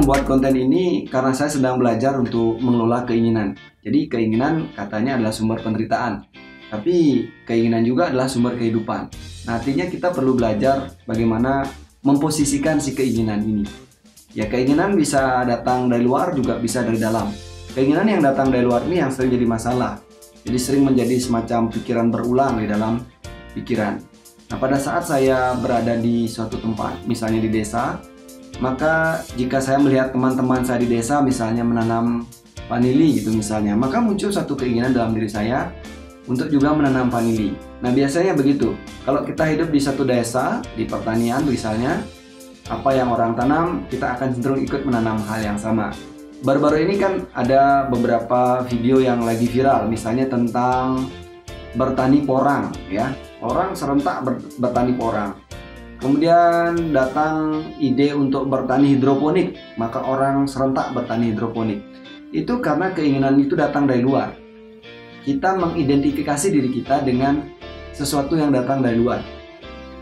membuat konten ini karena saya sedang belajar untuk mengelola keinginan. Jadi keinginan katanya adalah sumber penderitaan, tapi keinginan juga adalah sumber kehidupan. Nah, artinya kita perlu belajar bagaimana memposisikan si keinginan ini. Ya, keinginan bisa datang dari luar, juga bisa dari dalam. Keinginan yang datang dari luar ini yang sering jadi masalah. Jadi sering menjadi semacam pikiran berulang di dalam pikiran. Nah, pada saat saya berada di suatu tempat, misalnya di desa, maka jika saya melihat teman-teman saya di desa misalnya menanam vanili gitu misalnya, maka muncul satu keinginan dalam diri saya untuk juga menanam vanili. Nah, biasanya begitu. Kalau kita hidup di satu desa, di pertanian misalnya, apa yang orang tanam, kita akan cenderung ikut menanam hal yang sama. Baru-baru ini kan ada beberapa video yang lagi viral, misalnya tentang bertani porang, ya. Orang serentak bertani porang. Kemudian datang ide untuk bertani hidroponik, maka orang serentak bertani hidroponik. Itu karena keinginan itu datang dari luar. Kita mengidentifikasi diri kita dengan sesuatu yang datang dari luar.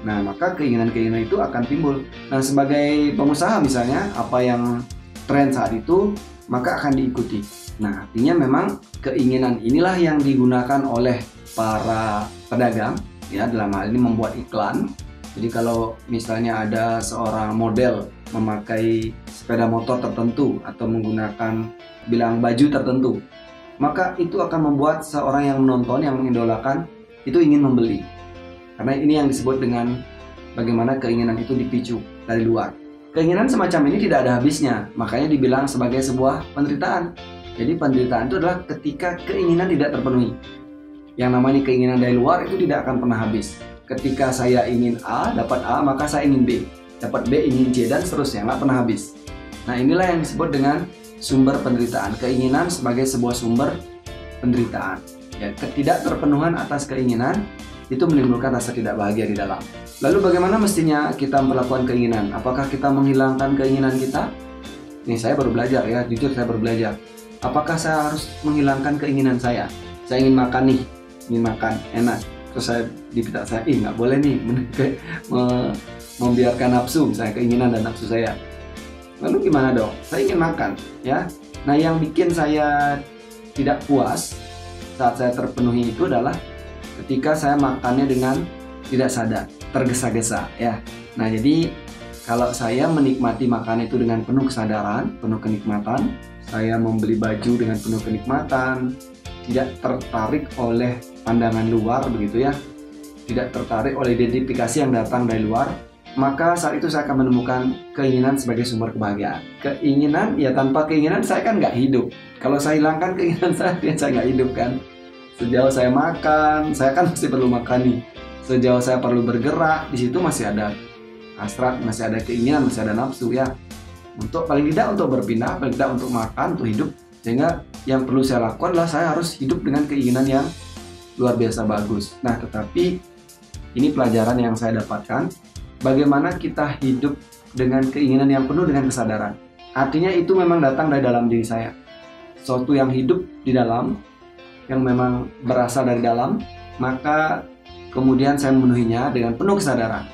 Nah, maka keinginan-keinginan itu akan timbul. Nah, sebagai pengusaha misalnya, apa yang tren saat itu, maka akan diikuti. Nah, artinya memang keinginan inilah yang digunakan oleh para pedagang, ya, dalam hal ini membuat iklan. Jadi kalau misalnya ada seorang model memakai sepeda motor tertentu atau menggunakan bilang baju tertentu, maka itu akan membuat seorang yang menonton, yang mengidolakan, itu ingin membeli. Karena ini yang disebut dengan bagaimana keinginan itu dipicu dari luar. Keinginan semacam ini tidak ada habisnya, makanya dibilang sebagai sebuah penderitaan. Jadi penderitaan itu adalah ketika keinginan tidak terpenuhi. Yang namanya keinginan dari luar itu tidak akan pernah habis. Ketika saya ingin A, dapat A, maka saya ingin B. Dapat B, ingin C, dan seterusnya, nggak pernah habis. Nah, inilah yang disebut dengan sumber penderitaan. Keinginan sebagai sebuah sumber penderitaan. Ya, ketidakterpenuhan atas keinginan itu menimbulkan rasa tidak bahagia di dalam. Lalu bagaimana mestinya kita melakukan keinginan? Apakah kita menghilangkan keinginan kita? Nih, saya baru belajar ya, jujur saya baru belajar. Apakah saya harus menghilangkan keinginan saya? Saya ingin makan nih, ingin makan, enak. Terus saya di pikiran saya, nggak boleh nih membiarkan nafsu, misalnya keinginan dan nafsu saya. Lalu gimana dong? Saya ingin makan, ya. Nah, yang bikin saya tidak puas saat saya terpenuhi itu adalah ketika saya makannya dengan tidak sadar, tergesa-gesa, ya. Nah, jadi kalau saya menikmati makan itu dengan penuh kesadaran, penuh kenikmatan, saya membeli baju dengan penuh kenikmatan, tidak tertarik oleh pandangan luar begitu ya, tidak tertarik oleh identifikasi yang datang dari luar, maka saat itu saya akan menemukan keinginan sebagai sumber kebahagiaan. Keinginan, ya tanpa keinginan saya kan nggak hidup. Kalau saya hilangkan keinginan saya nggak hidup kan. Sejauh saya makan, saya kan masih perlu makan nih. Sejauh saya perlu bergerak, di situ masih ada hasrat, masih ada keinginan, masih ada nafsu ya. Untuk paling tidak untuk berpindah, paling tidak untuk makan, untuk hidup. Sehingga yang perlu saya lakukan adalah saya harus hidup dengan keinginan yang luar biasa bagus. Nah, tetapi ini pelajaran yang saya dapatkan, bagaimana kita hidup dengan keinginan yang penuh dengan kesadaran. Artinya itu memang datang dari dalam diri saya. Sesuatu yang hidup di dalam, yang memang berasal dari dalam, maka kemudian saya memenuhinya dengan penuh kesadaran.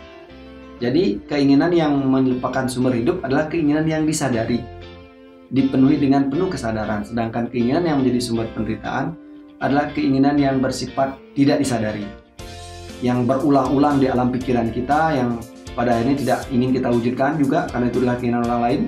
Jadi keinginan yang merupakan sumber hidup adalah keinginan yang disadari, dipenuhi dengan penuh kesadaran. Sedangkan keinginan yang menjadi sumber penderitaan adalah keinginan yang bersifat tidak disadari, yang berulang-ulang di alam pikiran kita, yang pada akhirnya tidak ingin kita wujudkan juga karena itu adalah keinginan orang lain.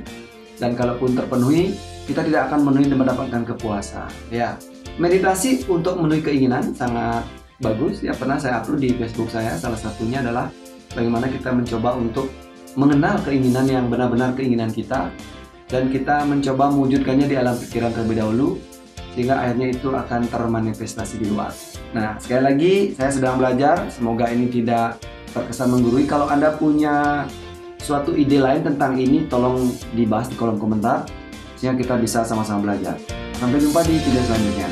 Dan kalaupun terpenuhi, kita tidak akan memenuhi dan mendapatkan kepuasan. Ya, meditasi untuk memenuhi keinginan sangat bagus. Ya, pernah saya upload di Facebook saya. Salah satunya adalah bagaimana kita mencoba untuk mengenal keinginan yang benar-benar keinginan kita, dan kita mencoba mewujudkannya di alam pikiran terlebih dahulu, sehingga akhirnya itu akan termanifestasi di luar. Nah, sekali lagi saya sedang belajar, semoga ini tidak terkesan menggurui. Kalau Anda punya suatu ide lain tentang ini, tolong dibahas di kolom komentar, sehingga kita bisa sama-sama belajar. Sampai jumpa di video selanjutnya.